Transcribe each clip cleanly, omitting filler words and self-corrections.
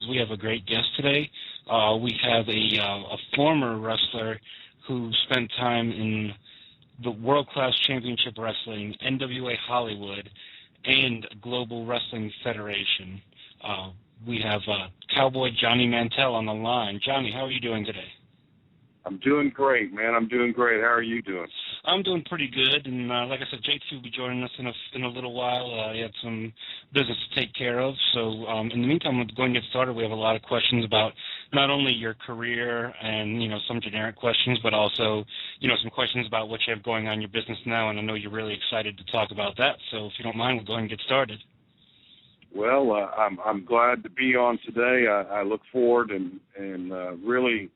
We have a great guest today. We have a former wrestler who spent time in the World Class Championship Wrestling, NWA Hollywood, and Global Wrestling Federation. We have Cowboy Johnny Mantell on the line. Johnny, how are you doing today? I'm doing great, man. I'm doing great. How are you doing? I'm doing pretty good, and like I said, JT will be joining us in a little while. He had some business to take care of, so in the meantime, we're going to get started. We have a lot of questions about not only your career and, some generic questions, but also, some questions about what you have going on in your business now, and I know you're really excited to talk about that, so if you don't mind, we'll go ahead and get started. Well, I'm glad to be on today. I look forward and really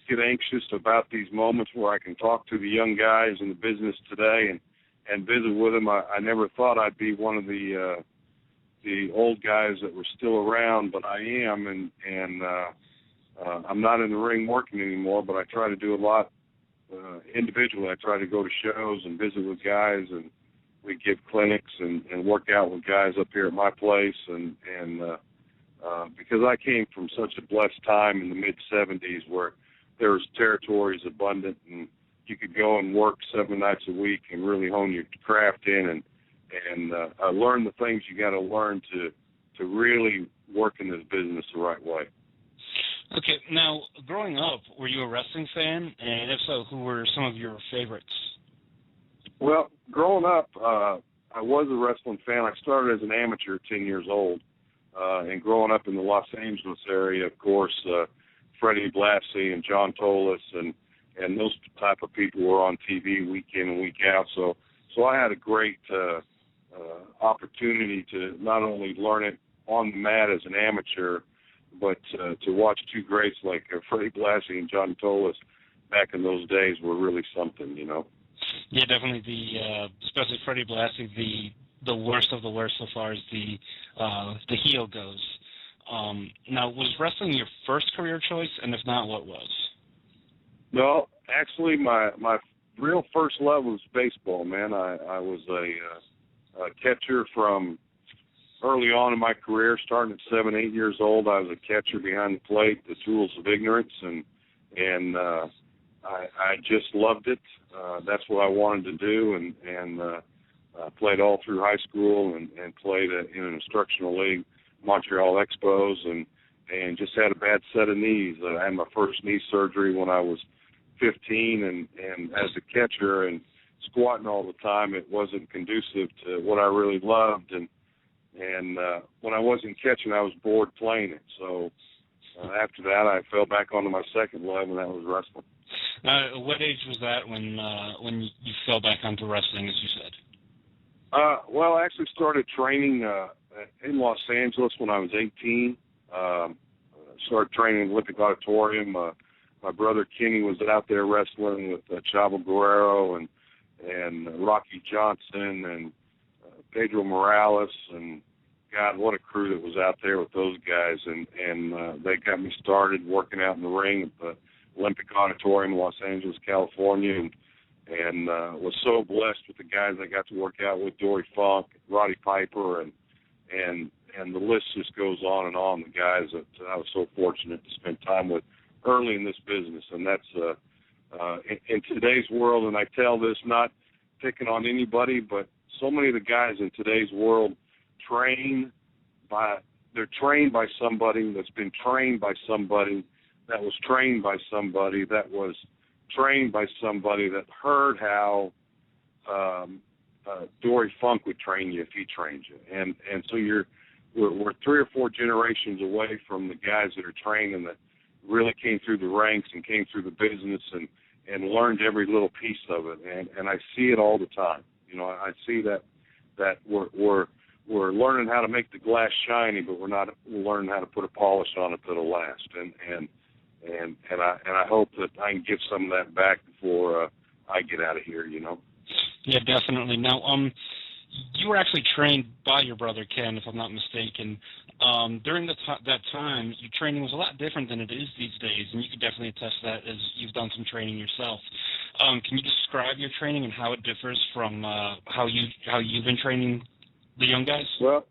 get anxious about these moments where I can talk to the young guys in the business today and visit with them. I never thought I'd be one of the old guys that were still around, but I am, and I'm not in the ring working anymore, but I try to do a lot individually. I try to go to shows and visit with guys, and we give clinics and work out with guys up here at my place, and because I came from such a blessed time in the mid-'70s where there was territories abundant, and you could go and work 7 nights a week and really hone your craft in and learn the things you got to learn to really work in this business the right way. Okay, now, growing up, were you a wrestling fan? And if so, who were some of your favorites? Well, growing up, I was a wrestling fan. I started as an amateur at 10 years old, and growing up in the Los Angeles area, of course, Freddie Blassie and John Tolis and those type of people were on TV week in and week out. So I had a great opportunity to not only learn it on the mat as an amateur, but to watch two greats like Freddie Blassie and John Tolis back in those days were really something, Yeah, definitely. Especially Freddie Blassie, the worst of the worst so far as the heel goes. Now, was wrestling your first career choice, and if not, what was? No, actually, my real first love was baseball, man. I was a catcher from early on in my career, starting at 7, 8 years old. I was a catcher behind the plate, the tools of ignorance, and I just loved it. That's what I wanted to do, and played all through high school and played in an instructional league, Montreal Expos, and just had a bad set of knees. I had my first knee surgery when I was 15, and as a catcher and squatting all the time, it wasn't conducive to what I really loved. And when I wasn't catching, I was bored playing it. So after that, I fell back onto my second love, and that was wrestling. What age was that when you fell back onto wrestling, as you said? Well, I actually started training in Los Angeles when I was 18. Started training in Olympic Auditorium. My brother Kenny was out there wrestling with Chavo Guerrero and Rocky Johnson and Pedro Morales, and God, what a crew that was out there with those guys. And they got me started working out in the ring at the Olympic Auditorium in Los Angeles, California, and was so blessed with the guys I got to work out with, Dory Funk, Roddy Piper, and the list just goes on and on, the guys that I was so fortunate to spend time with early in this business. And that's in today's world, and I tell this not picking on anybody, but so many of the guys in today's world they're trained by somebody that's been trained by somebody that was trained by somebody that was trained by somebody that heard how Dory Funk would train you if he trained you. And so we're 3 or 4 generations away from the guys that are trained and that really came through the ranks and came through the business and learned every little piece of it. And I see it all the time. I see that we're learning how to make the glass shiny, but we're not learning how to put a polish on it that'll last. And I hope that I can give some of that back before I get out of here. Yeah, definitely. Now, you were actually trained by your brother Ken, if I'm not mistaken. During that time, your training was a lot different than it is these days, and you could definitely attest to that as you've done some training yourself. Can you describe your training and how it differs from how you've been training the young guys? Well,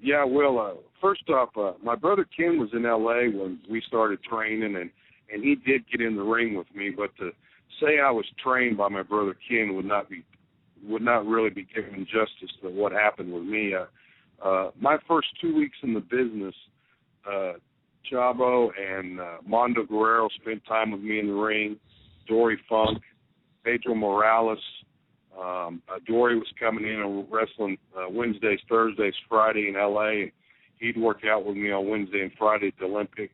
Yeah, well, first off, my brother Ken was in L.A. when we started training, and he did get in the ring with me. But to say I was trained by my brother Ken would not really be giving justice to what happened with me. My first 2 weeks in the business, Chavo and Mondo Guerrero spent time with me in the ring. Dory Funk, Pedro Morales. Dory was coming in and wrestling Wednesdays, Thursdays, Friday in L.A. He'd work out with me on Wednesday and Friday at the Olympic.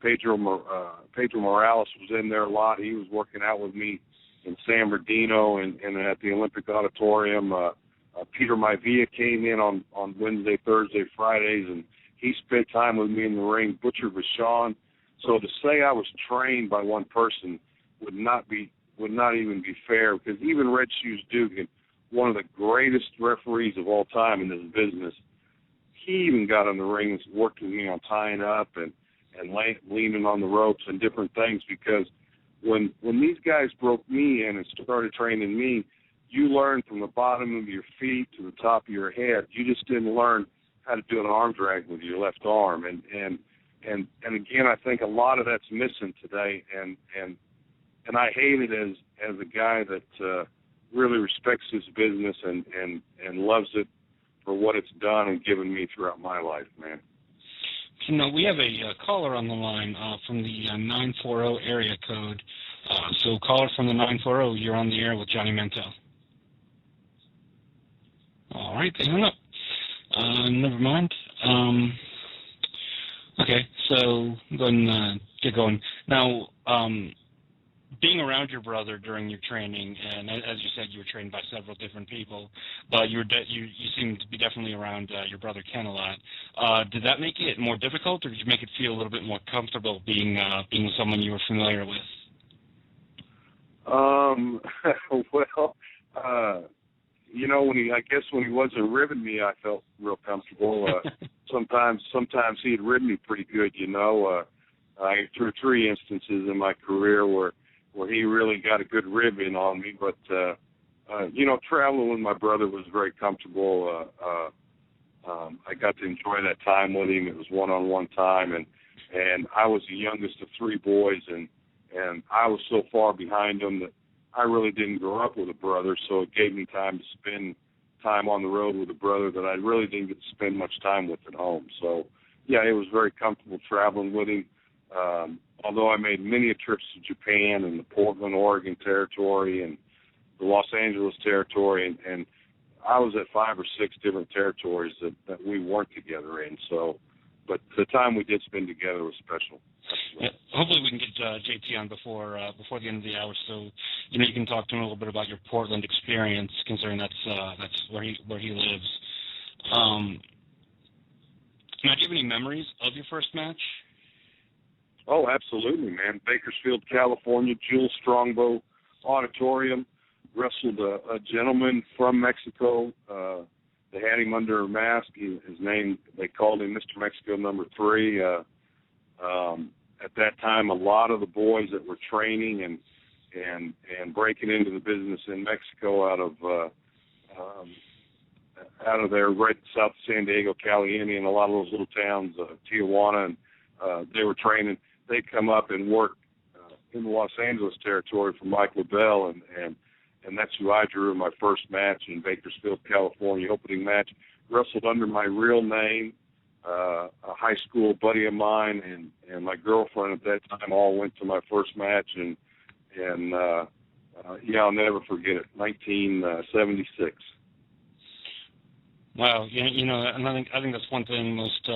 Pedro Morales was in there a lot. He was working out with me in San Bernardino and at the Olympic Auditorium. Peter Maivia came in on Wednesday, Thursday, Fridays, and he spent time with me in the ring. Butcher Vachon. So to say I was trained by one person would not even be fair, because even Red Shoes Dugan, one of the greatest referees of all time in this business, he even got in the ring and worked with me on tying up and leaning on the ropes and different things, because when these guys broke me in and started training me, you learned from the bottom of your feet to the top of your head. You just didn't learn how to do an arm drag with your left arm. And again, I think a lot of that's missing today, and I hate it as a guy that really respects his business and loves it for what it's done and given me throughout my life, man. You know, we have a caller on the line from the 940 area code. So caller from the 940, you're on the air with Johnny Mantell. All right, they hung up. Never mind. Okay, so go ahead and get going. Now, being around your brother during your training, and as you said, you were trained by several different people, but you seemed to be definitely around your brother Ken a lot. Did that make it more difficult, or did you make it feel a little bit more comfortable being with someone you were familiar with? Well, you know, when he wasn't ribbing me, I felt real comfortable. Sometimes he'd rib me pretty good, you know. I threw 3 instances in my career where he really got a good ribbing on me, but you know, traveling with my brother was very comfortable. I got to enjoy that time with him. It was one-on-one time, and I was the youngest of 3 boys, and I was so far behind him that I really didn't grow up with a brother, so it gave me time to spend time on the road with a brother that I really didn't get to spend much time with at home. So, yeah, it was very comfortable traveling with him. Although I made many trips to Japan and the Portland, Oregon territory and the Los Angeles territory, and I was at 5 or 6 different territories that we weren't together in. So, but the time we did spend together was special. Yeah, hopefully we can get JT on before the end of the hour, so you know you can talk to him a little bit about your Portland experience, considering that's where he lives. Now, do you have any memories of your first match? Oh, absolutely, man. Bakersfield, California, Jules Strongbow Auditorium. Wrestled a gentleman from Mexico. They had him under a mask. His name, they called him Mr. Mexico number 3. At that time, a lot of the boys that were training and breaking into the business in Mexico out of there, right south of San Diego, Caliente, and a lot of those little towns, Tijuana, and they were training. They'd come up and work in the Los Angeles territory for Mike LaBelle, and that's who I drew in my first match in Bakersfield, California, opening match. Wrestled under my real name. A high school buddy of mine and my girlfriend at that time all went to my first match, and yeah, I'll never forget it. 1976. Wow, you know, and I think that's one thing most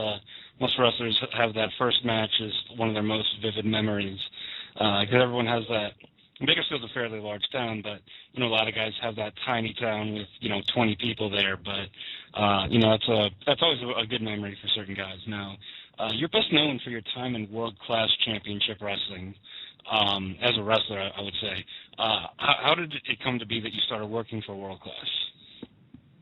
wrestlers have. That first match is one of their most vivid memories, because everyone has that. Bakersfield's a fairly large town, but you know a lot of guys have that tiny town with 20 people there. But you know that's always a good memory for certain guys. Now, you're best known for your time in world-class championship wrestling as a wrestler, I would say. How did it come to be that you started working for world-class?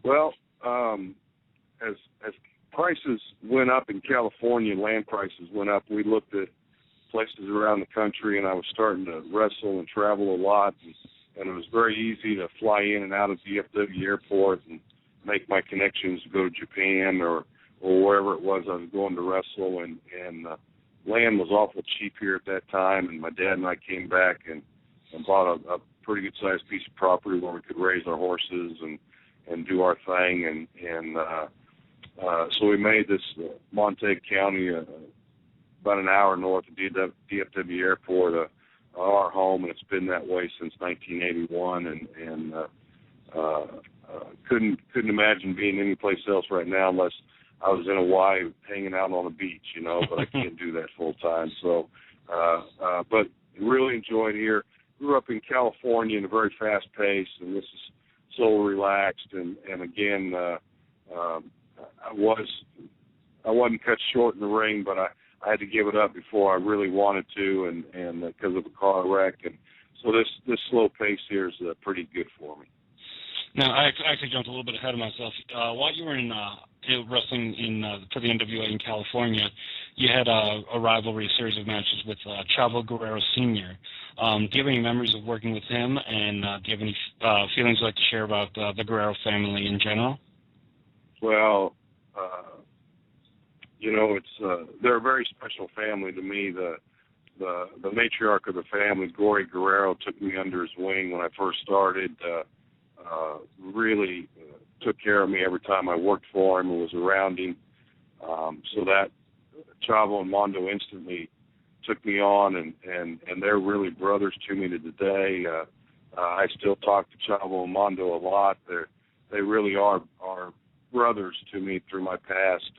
Well, as prices went up in California, land prices went up. We looked at places around the country, and I was starting to wrestle and travel a lot, and it was very easy to fly in and out of DFW Airport and make my connections to go to Japan or wherever it was I was going to wrestle, and land was awful cheap here at that time, and my dad and I came back and bought a pretty good sized piece of property where we could raise our horses and do our thing, and so we made this Montague County, about an hour north of DFW Airport, our home, and it's been that way since 1981, and couldn't imagine being any place else right now unless I was in Hawaii hanging out on the beach, but I can't do that full time. So, but really enjoyed here. Grew up in California in a very fast pace, and this is so relaxed. And again, I wasn't cut short in the ring, but I had to give it up before I really wanted to, and because of a car wreck. And so this slow pace here is pretty good for me. Now, I actually jumped a little bit ahead of myself. While you were in wrestling for the NWA in California, you had a rivalry series of matches with Chavo Guerrero Sr. Do you have any memories of working with him, and do you have any feelings you'd like to share about the Guerrero family in general? Well, they're a very special family to me. The matriarch of the family, Gory Guerrero, took me under his wing when I first started. Really took care of me every time I worked for him and was around him. So that Chavo and Mondo instantly took me on, and they're really brothers to me to today. I still talk to Chavo and Mondo a lot. They really are brothers to me through my past.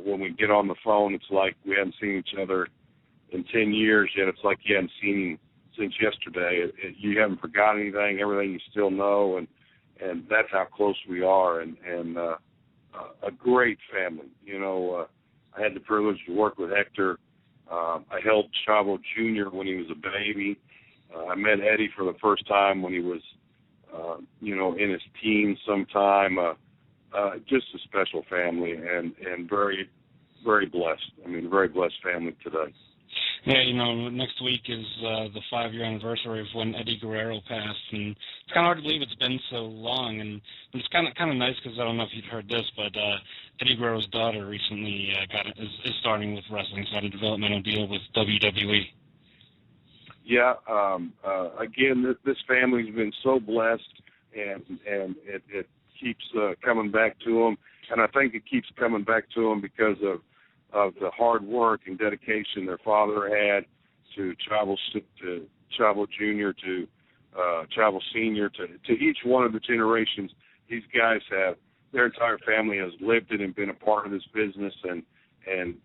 When we get on the phone, it's like we haven't seen each other in 10 years, yet it's like you haven't seen him since yesterday. You haven't forgotten anything, everything you still know, and that's how close we are, and a great family. I had the privilege to work with Hector. I held Chavo Jr. when he was a baby. I met Eddie for the first time when he was, in his teens sometime. Just a special family, and very, very blessed. I mean, very blessed family today. Yeah, next week is the 5-year anniversary of when Eddie Guerrero passed, and it's kind of hard to believe it's been so long. And it's kind of nice because I don't know if you've heard this, but Eddie Guerrero's daughter recently is starting with wrestling, so had a developmental deal with WWE. Yeah, again, this family's been so blessed, and it keeps coming back to them, and I think it keeps coming back to them because of the hard work and dedication their father had to Chavo Jr., to Chavo Sr., to each one of the generations. These guys have, their entire family has lived it and been a part of this business, and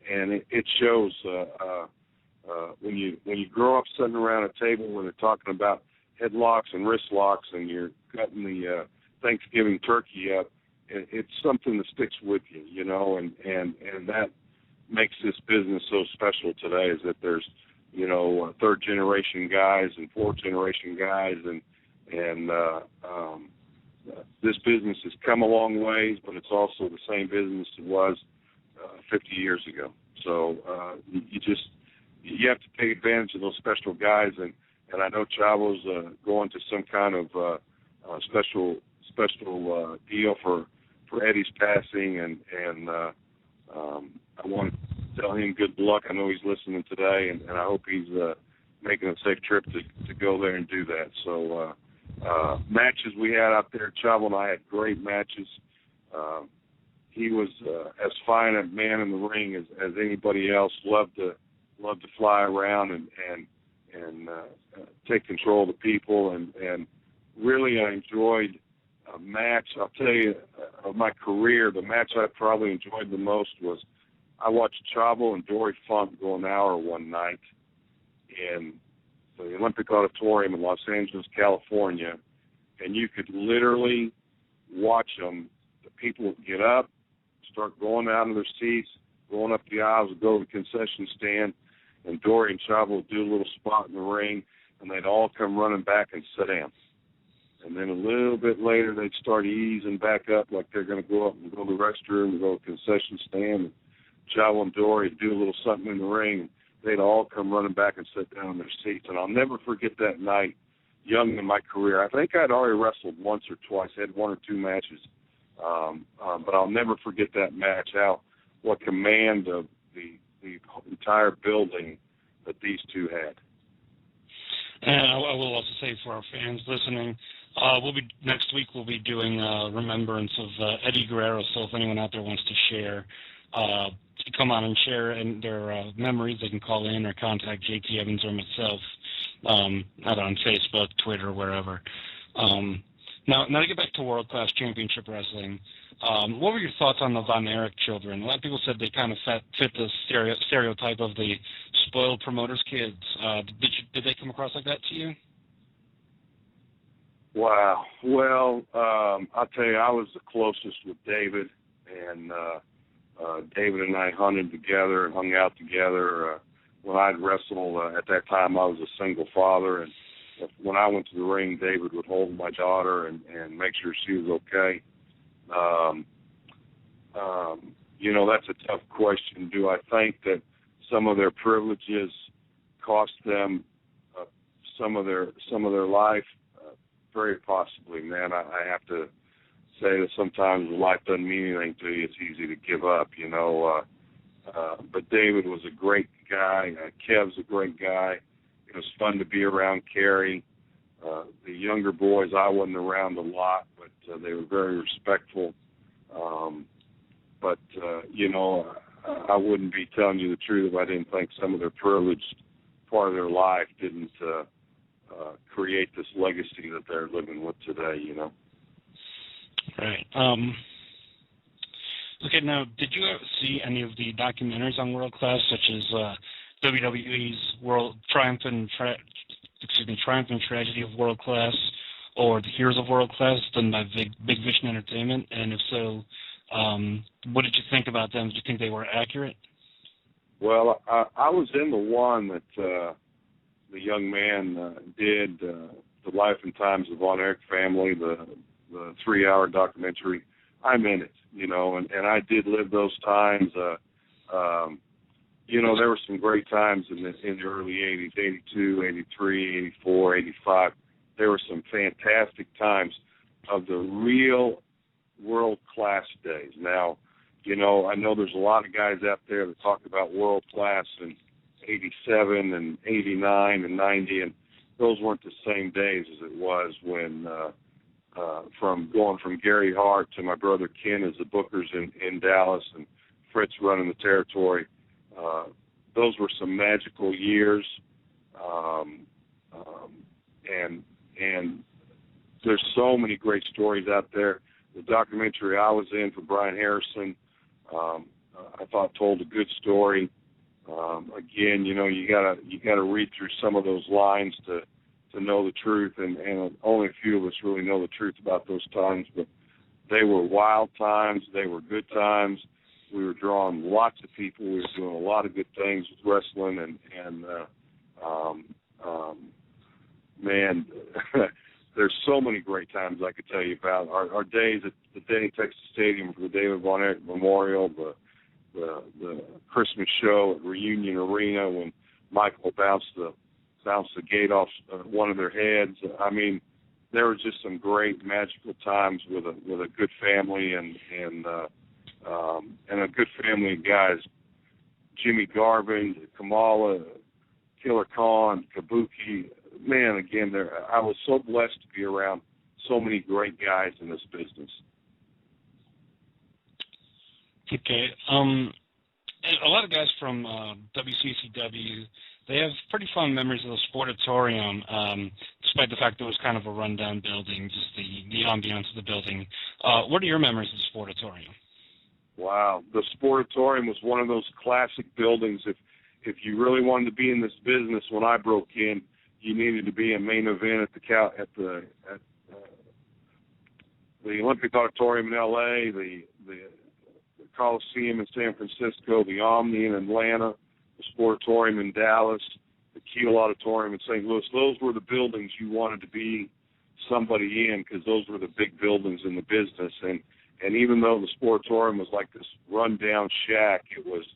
it shows when you grow up sitting around a table when they're talking about headlocks and wrist locks and you're cutting the Thanksgiving turkey up, it's something that sticks with you, and that makes this business so special today, is that there's, third generation guys and fourth generation guys, and this business has come a long ways, but it's also the same business it was 50 years ago. So you have to take advantage of those special guys, and I know Chavo's going to some kind of special deal for Eddie's passing, and I want to tell him good luck. I know he's listening today, and I hope he's making a safe trip to go there and do that. So matches we had out there, Chavo and I had great matches. He was as fine a man in the ring as anybody else. Loved to fly around and take control of the people, and really I enjoyed a match. I'll tell you, of my career, the match I probably enjoyed the most was I watched Chavo and Dory Funk go an hour one night in the Olympic Auditorium in Los Angeles, California, and you could literally watch them. The people would get up, start going out of their seats, going up the aisles, go to the concession stand, and Dory and Chavo would do a little spot in the ring, and they'd all come running back and sit down. And then a little bit later, they'd start easing back up like they're going to go up and go to the restroom and go to the concession stand. And Chavo and Dory would do a little something in the ring, and they'd all come running back and sit down in their seats. And I'll never forget that night, young in my career. I think I'd already wrestled once or twice, had one or two matches. But I'll never forget that match. What command of the entire building that these two had. And I will also say for our fans listening, next week we'll be doing remembrance of Eddie Guerrero. So if anyone out there wants to share, come on and share their memories, they can call in or contact JT Evans or myself, either on Facebook, Twitter, wherever. Now to get back to World Class Championship Wrestling, what were your thoughts on the Von Erich children? A lot of people said they kind of fit the stereotype of the spoiled promoter's kids. Did they come across like that to you? Wow. Well, I'll tell you, I was the closest with David, and David and I hunted together and hung out together. When I'd wrestle, at that time I was a single father, and when I went to the ring, David would hold my daughter and make sure she was okay. That's a tough question. Do I think that some of their privileges cost them some of their life? Very possibly, man. I have to say that sometimes life doesn't mean anything to you. It's easy to give up, But David was a great guy. Kev's a great guy. It was fun to be around Kerry. The younger boys, I wasn't around a lot, but they were very respectful. I wouldn't be telling you the truth if I didn't think some of their privileged part of their life didn't create this legacy that they're living with today, Right. Okay, now, did you ever see any of the documentaries on World Class, such as WWE's Triumph and Tragedy of World Class, or The Heroes of World Class, done by Big Vision Entertainment? And if so, what did you think about them? Did you think they were accurate? Well, I was in the one that the young man did, The Life and Times of Von Erich Family, the 3-hour documentary. I'm in it, and I did live those times. There were some great times in the early 80s, 82, 83, 84, 85. There were some fantastic times of the real world-class days. Now, I know there's a lot of guys out there that talk about world-class in 87 and 89 and 90, and those weren't the same days as it was when from going from Gary Hart to my brother Ken as the bookers in Dallas and Fritz running the territory. Those were some magical years, and there's so many great stories out there. The documentary I was in for Brian Harrison, I thought told a good story. Again, you gotta read through some of those lines to know the truth, and only a few of us really know the truth about those times. But they were wild times. They were good times. We were drawing lots of people. We were doing a lot of good things with wrestling, and man, there's so many great times I could tell you about. Our days at the Denny Texas Stadium for the David Von Erich Memorial, the Christmas show at Reunion Arena when Michael bounced the gate off one of their heads. I mean, there were just some great magical times with a good family and a good family of guys. Jimmy Garvin, Kamala, Killer Khan, Kabuki. Man, again, I was so blessed to be around so many great guys in this business. Okay. A lot of guys from WCCW, they have pretty fond memories of the Supportatorium, despite the fact that it was kind of a rundown building, just the ambiance of the building. What are your memories of the Supportatorium? Wow. The Supportatorium was one of those classic buildings. If you really wanted to be in this business, when I broke in, you needed to be a main event at the Olympic Auditorium in L.A., the Coliseum in San Francisco, the Omni in Atlanta, the Supportatorium in Dallas, the Kiel Auditorium in St. Louis. Those were the buildings you wanted to be somebody in, because those were the big buildings in the business. And even though the Supportatorium was like this rundown shack, it was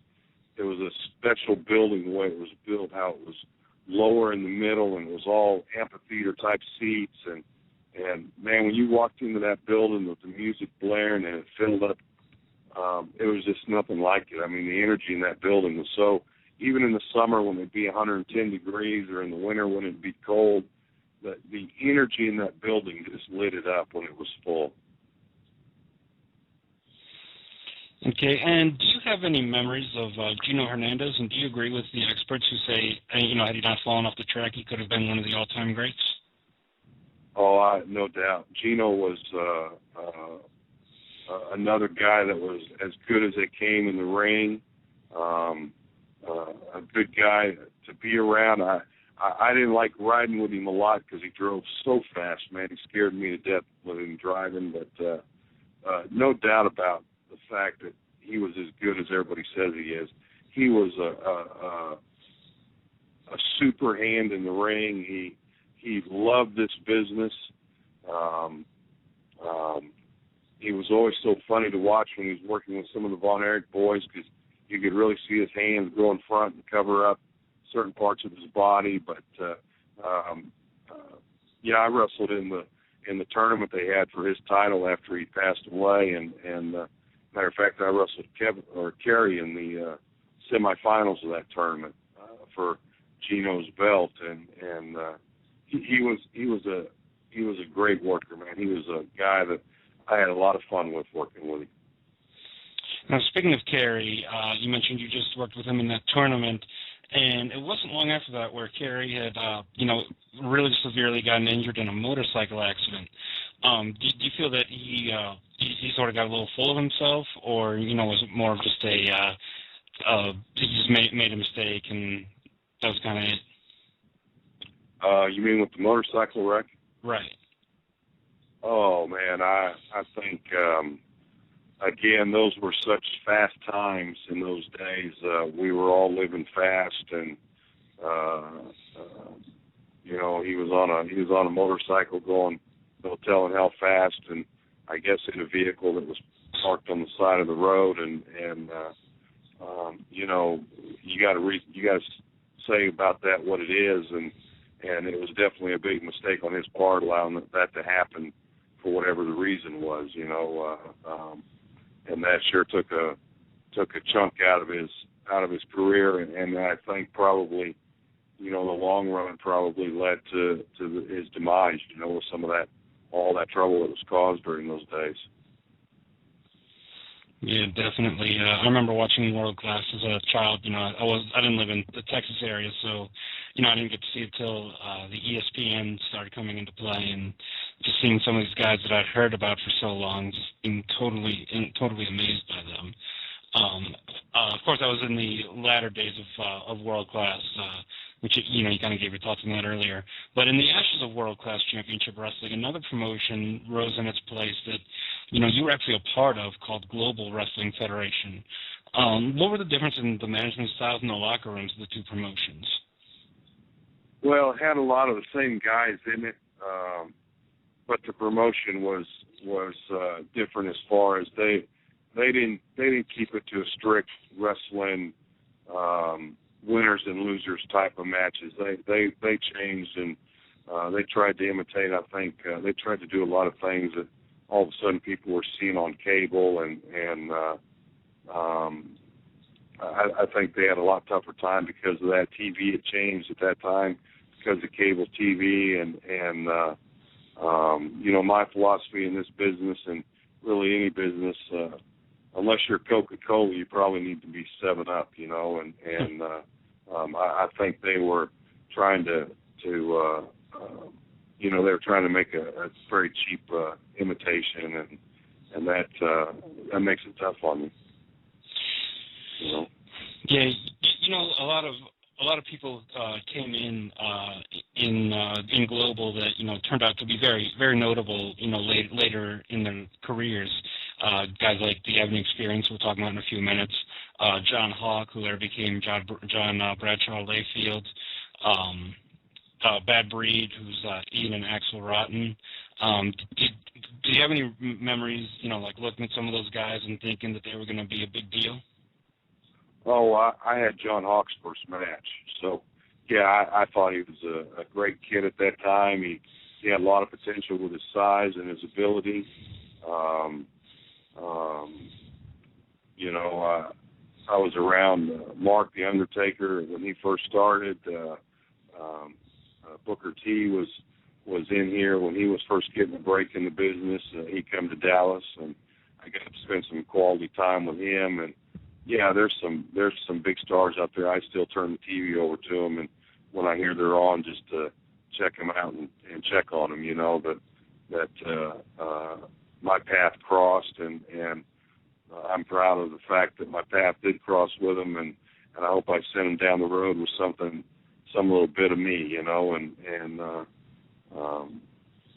a special building the way it was built, how it was lower in the middle and it was all amphitheater type seats, and And man, when you walked into that building with the music blaring and it filled up, it was just nothing like it. I mean, the energy in that building was so, even in the summer when it'd be 110 degrees or in the winter when it'd be cold, the energy in that building just lit it up when it was full. Okay, and do you have any memories of Gino Hernandez, and do you agree with the experts who say, had he not fallen off the track, he could have been one of the all-time greats? Oh, no doubt. Gino was another guy that was as good as they came in the ring, a good guy to be around. I didn't like riding with him a lot because he drove so fast, man. He scared me to death with him driving, but no doubt about the fact that he was as good as everybody says he is. He was a super hand in the ring. He loved this business. He was always so funny to watch when he was working with some of the Von Erich boys because you could really see his hands go in front and cover up certain parts of his body. But I wrestled in the tournament they had for his title after he passed away, and matter of fact, I wrestled Kerry in the semifinals of that tournament for Gino's belt, and he was a great worker, man. He was a guy that I had a lot of fun with working with him. Now, speaking of Kerry, you mentioned you just worked with him in that tournament, and it wasn't long after that where Kerry had, really severely gotten injured in a motorcycle accident. Do you feel that he sort of got a little full of himself, or was it more of just he just made a mistake and that was kind of it? You mean with the motorcycle wreck? Right. Oh man, I think again, those were such fast times in those days. We were all living fast, and he was on a motorcycle going no telling how fast, and I guess in a vehicle that was parked on the side of the road, and you got to say about that what it is, and it was definitely a big mistake on his part allowing that to happen for whatever the reason was, and that sure took a chunk out of his career, and I think probably, the long run probably led to his demise, with some of all that trouble that was caused during those days. Yeah, definitely. I remember watching World Class as a child. I didn't live in the Texas area, so I didn't get to see it till the ESPN started coming into play, and just seeing some of these guys that I'd heard about for so long, just being totally amazed by them. Of course, I was in the latter days of World Class, which you kind of gave your thoughts on that earlier. But in the ashes of World Class Championship Wrestling, another promotion rose in its place that you were actually a part of, called Global Wrestling Federation. What were the differences in the management styles in the locker rooms of the two promotions? Well, it had a lot of the same guys in it, but the promotion was different as far as they didn't keep it to a strict wrestling winners and losers type of matches. They changed, and they tried to imitate. I think they tried to do a lot of things that all of a sudden people were seeing on cable, and I think they had a lot tougher time because of that. TV had changed at that time because of cable TV, and my philosophy in this business, and really any business, unless you're Coca-Cola, you probably need to be 7-Up, and I think they were trying to they were trying to make a very cheap imitation, and that makes it tough on me. Yeah, a lot of people came in Global that turned out to be very, very notable later in their careers. Guys like the Avenue Experience we're talking about in a few minutes. John Hawke, who later became John Bradshaw Layfield. Bad Breed, who's Ian and Axel Rotten. Do you have any memories, like looking at some of those guys and thinking that they were going to be a big deal? Oh, I had John Hawke's first match. So, yeah, I thought he was a great kid at that time. he had a lot of potential with his size and his ability. I was around Mark the Undertaker when he first started. Booker T was in here when he was first getting a break in the business. He come to Dallas, and I got to spend some quality time with him. And yeah, there's some big stars out there. I still turn the TV over to them, and when I hear they're on, just to check them out and check on them. That my path crossed, and I'm proud of the fact that my path did cross with them, and I hope I sent them down the road with some little bit of me,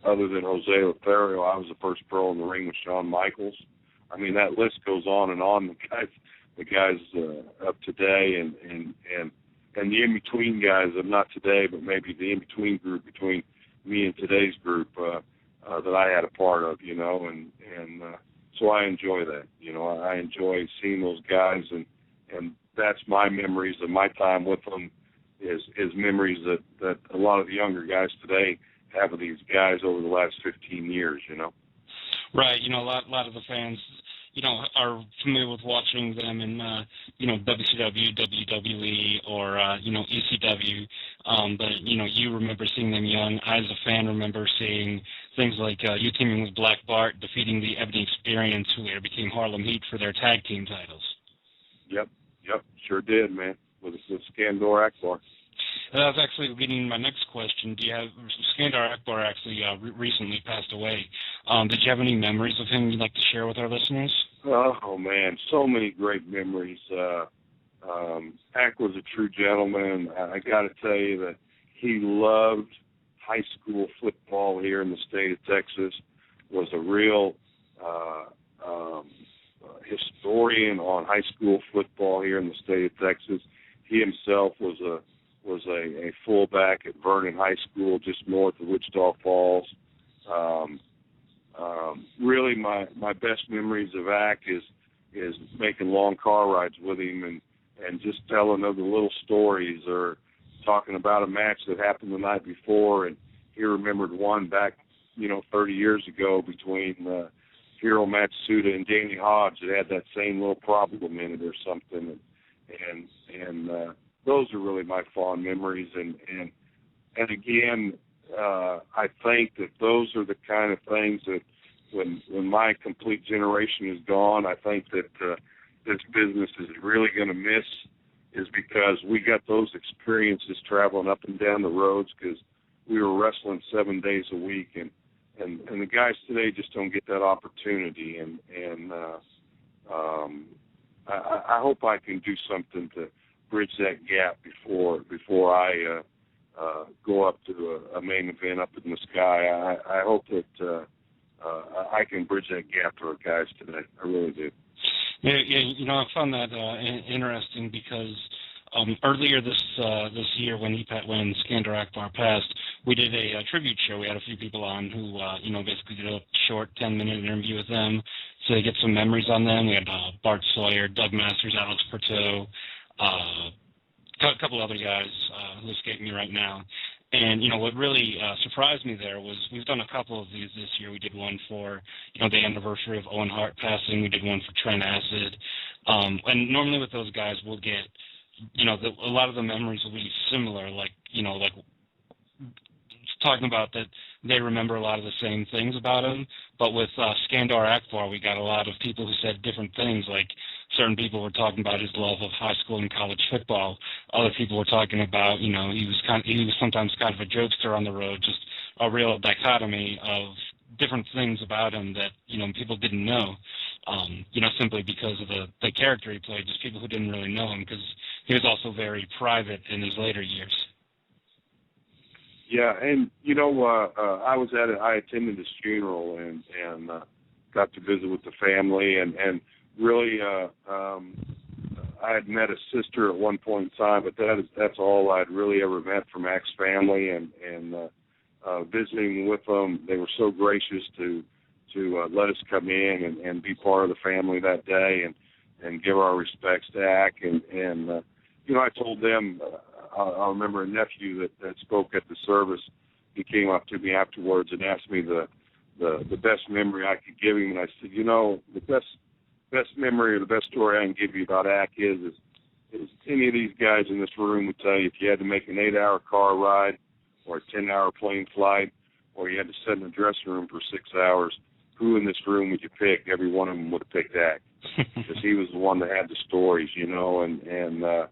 other than Jose Lothario, I was the first pro in the ring with Shawn Michaels. I mean, that list goes on and on. The guys up today, and the in-between guys of not today, but maybe the in-between group between me and today's group that I had a part of, so I enjoy that. I enjoy seeing those guys, and that's my memories of my time with them is memories that a lot of the younger guys today have of these guys over the last 15 years, Right. A lot of the fans, are familiar with watching them in, WCW, WWE, or, ECW. But, you remember seeing them young. I, as a fan, remember seeing things like you teaming with Black Bart, defeating the Ebony Experience, who later became Harlem Heat for their tag team titles. Yep, sure did, man, with Skandor Akbar. That was actually leading to my next question. Skandor Akbar actually recently passed away. Did you have any memories of him you'd like to share with our listeners? Oh, man, so many great memories. Ak was a true gentleman. I got to tell you that he loved high school football here in the state of Texas, was a real historian on high school football here in the state of Texas. He himself was a fullback at Vernon High School, just north of Wichita Falls. Really, my best memories of Ak is making long car rides with him and just telling of the little stories, or talking about a match that happened the night before, and he remembered one back, 30 years ago between Hiro Matsuda and Danny Hodge that had that same little problem in it or something, and those are really my fond memories, and again, I think that those are the kind of things that when my complete generation is gone, I think that this business is really going to miss, is because we got those experiences traveling up and down the roads, because we were wrestling 7 days a week, and the guys today just don't get that opportunity, and I hope I can do something to bridge that gap before I go up to a main event up in the sky. I hope that I can bridge that gap to our guys today. I really do. Yeah. I found that interesting because earlier this year when Skandor Akbar passed, we did a tribute show. We had a few people on who basically did a short 10-minute interview with them, so they get some memories on them. We had Bart Sawyer, Doug Masters, Alex Pertot, a couple other guys who escape me right now. And, what really surprised me there was we've done a couple of these this year. We did one for, the anniversary of Owen Hart passing. We did one for Trent Acid. And normally with those guys, we'll get, a lot of the memories will be similar, like talking about that they remember a lot of the same things about him. But with Skandor Akbar, we got a lot of people who said different things, like certain people were talking about his love of high school and college football. Other people were talking about, he was sometimes kind of a jokester on the road, just a real dichotomy of different things about him that, people didn't know, simply because of the character he played, just people who didn't really know him, because he was also very private in his later years. Yeah, and I attended his funeral and got to visit with the family, and really I had met his sister at one point in time, but that's all I'd really ever met from Ak's family, and visiting with them, they were so gracious to let us come in and be part of the family that day and give our respects to Ak, and I told them. I remember a nephew that spoke at the service he came up to me afterwards and asked me the best memory I could give him, and I said, the best memory or the best story I can give you about Hawke is any of these guys in this room would tell you if you had to make an 8-hour car ride or a 10-hour plane flight, or you had to sit in the dressing room for 6 hours, who in this room would you pick? Every one of them would have picked Hawke, because he was the one that had the stories, and I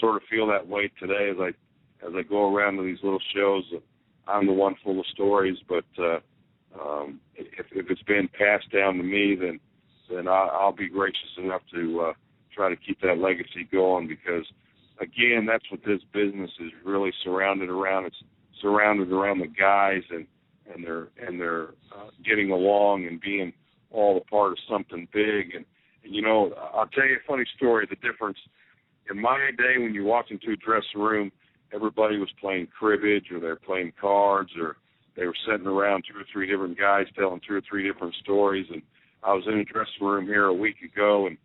sort of feel that way today as I go around to these little shows. I'm the one full of stories, but if it's been passed down to me, then I'll be gracious enough to try to keep that legacy going, because, again, that's what this business is really surrounded around. It's surrounded around the guys and they're getting along and being all a part of something big. And I'll tell you a funny story. The difference in my day, when you walked into a dressing room, everybody was playing cribbage, or they were playing cards, or they were sitting around 2 or 3 different guys telling 2 or 3 different stories. And I was in a dressing room here a week ago, and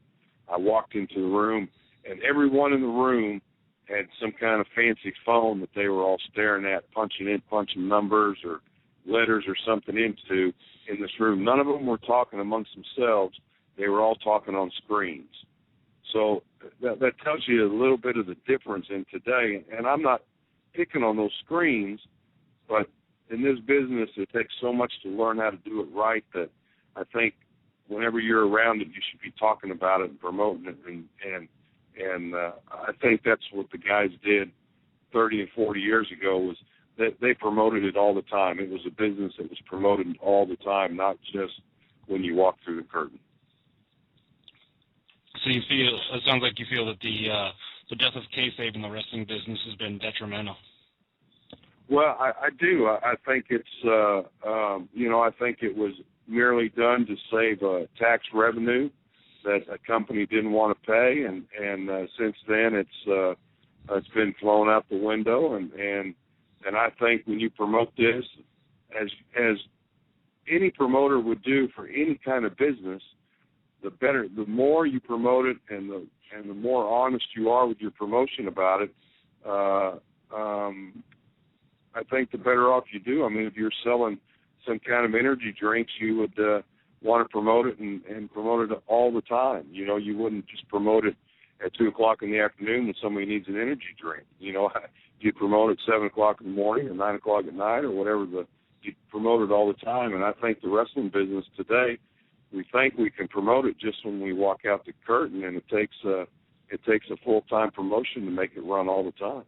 I walked into the room, and everyone in the room had some kind of fancy phone that they were all staring at, punching numbers or letters or something into in this room. None of them were talking amongst themselves. They were all talking on screens. So that tells you a little bit of the difference in today. And I'm not picking on those screens, but in this business, it takes so much to learn how to do it right that I think whenever you're around it, you should be talking about it and promoting it. And I think that's what the guys did 30 and 40 years ago, was that they promoted it all the time. It was a business that was promoted all the time, not just when you walk through the curtain. So it sounds like you feel that the death of kayfabe in the wrestling business has been detrimental. Well, I do. I think it's, I think it was merely done to save tax revenue that a company didn't want to pay, and since then it's been flown out the window, and I think when you promote this, as any promoter would do for any kind of business, the more you promote it, and the more honest you are with your promotion about it, I think the better off you do. I mean, if you're selling some kind of energy drinks, you would want to promote it and promote it all the time. You wouldn't just promote it at 2 o'clock in the afternoon when somebody needs an energy drink. You'd promote it at 7 o'clock in the morning or 9 o'clock at night or whatever. You'd promote it all the time. And I think the wrestling business today, we think we can promote it just when we walk out the curtain, and it takes a full-time promotion to make it run all the time.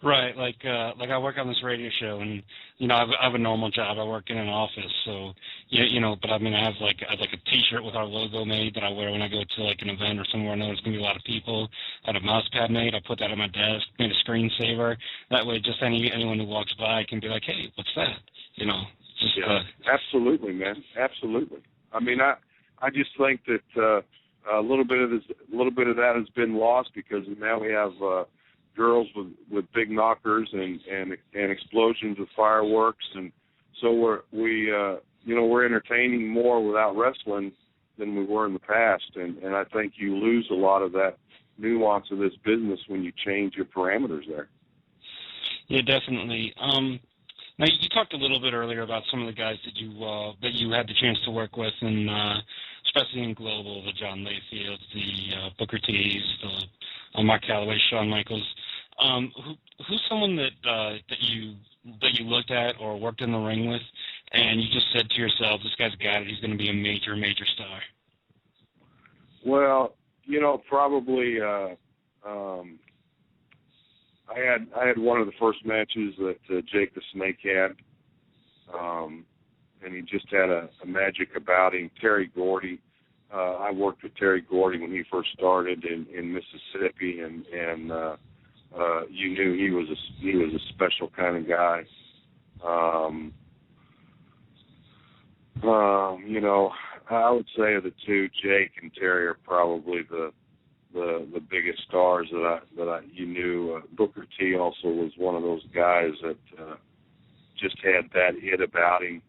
Right, like I work on this radio show, and I have a normal job. I work in an office, so but I mean, I have a T-shirt with our logo made that I wear when I go to like an event or somewhere I know there's gonna be a lot of people. I had a mouse pad made. I put that on my desk, made a screensaver. That way, just anyone who walks by can be like, hey, what's that? Just absolutely, man, absolutely. I mean, I just think that a little bit of that has been lost, because now we have girls with big knockers and explosions of fireworks, and so we're entertaining more without wrestling than we were in the past, and I think you lose a lot of that nuance of this business when you change your parameters there. Yeah, definitely. Now, you talked a little bit earlier about some of the guys that you had the chance to work with, and especially in Global, the John Layfields, the Booker T's, the Mark Calloway, Shawn Michaels. Who's someone that you looked at or worked in the ring with, and you just said to yourself, this guy's got it, he's going to be a major, major star? Well, probably I had one of the first matches that Jake the Snake had, and he just had a magic about him. Terry Gordy. I worked with Terry Gordy when he first started in Mississippi, and you knew he was a special kind of guy. I would say of the two, Jake and Terry are probably the biggest stars that you knew. Booker T also was one of those guys that just had that it about him.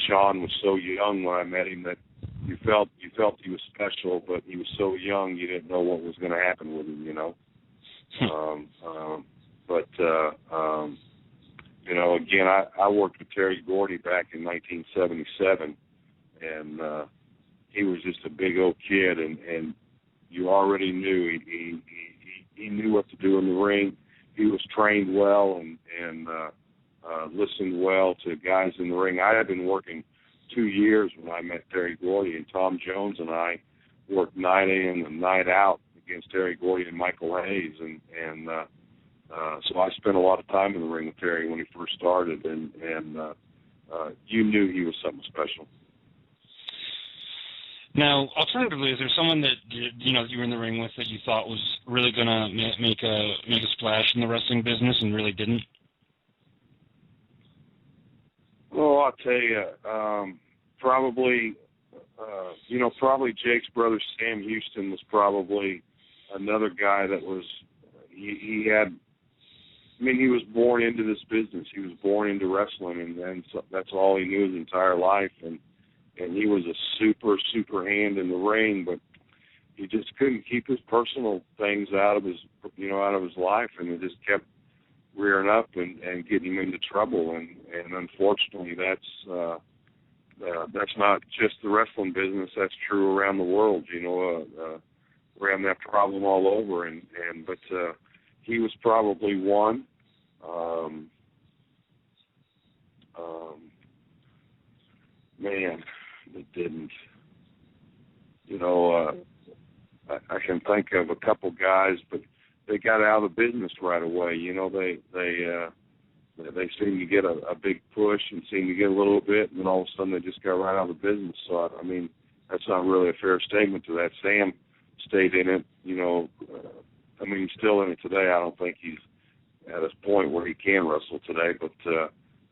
Shawn was so young when I met him that you felt he was special, but he was so young you didn't know what was going to happen with him. Again, I worked with Terry Gordy back in 1977, and he was just a big old kid, and you already knew he knew what to do in the ring. He was trained well and listened well to guys in the ring. I had been working 2 years when I met Terry Gordy, and Tom Jones and I worked night in and night out against Terry Gordy and Michael Hayes, and so I spent a lot of time in the ring with Terry when he first started, and you knew he was something special. Now, alternatively, is there someone that you were in the ring with that you thought was really going to make a splash in the wrestling business and really didn't? Well, I'll tell you, probably Jake's brother Sam Houston was probably another guy that was he was born into this business. He was born into wrestling, and so that's all he knew his entire life. And he was a super, super hand in the ring, but he just couldn't keep his personal things out of his life, and it just kept rearing up and getting him into trouble. And unfortunately, that's not just the wrestling business. That's true around the world. We have that problem all over, but he was probably one. Man, it didn't. I can think of a couple guys, but they got out of the business right away. They seem to get a big push and seem to get a little bit, and then all of a sudden they just got right out of the business. So that's not really a fair statement to that. Sam stayed in it. He's still in it today. I don't think he's at a point where he can wrestle today, but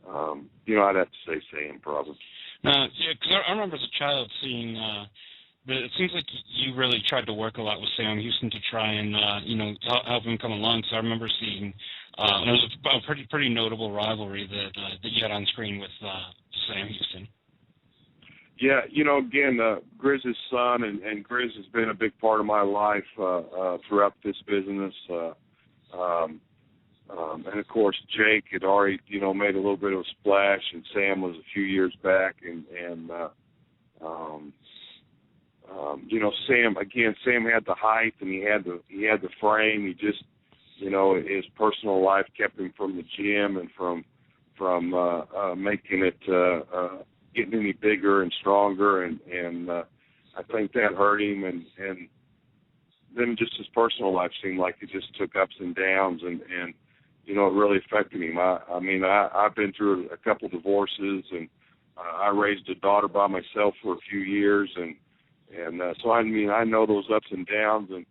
I'd have to say Sam probably. Because I remember as a child seeing it seems like you really tried to work a lot with Sam Houston to try and help him come along. So I remember seeing and it was a pretty notable rivalry that you had on screen with Sam Houston. Yeah, again, Grizz's son, and Grizz has been a big part of my life throughout this business. And, of course, Jake had already, made a little bit of a splash, and Sam was a few years back. Sam had the height, and he had the frame. He just, his personal life kept him from the gym and from making it getting any bigger and stronger, and I think that hurt him, and then just his personal life seemed like it just took ups and downs, and it really affected him. I've been through a couple divorces, and I raised a daughter by myself for a few years, and so I know those ups and downs, and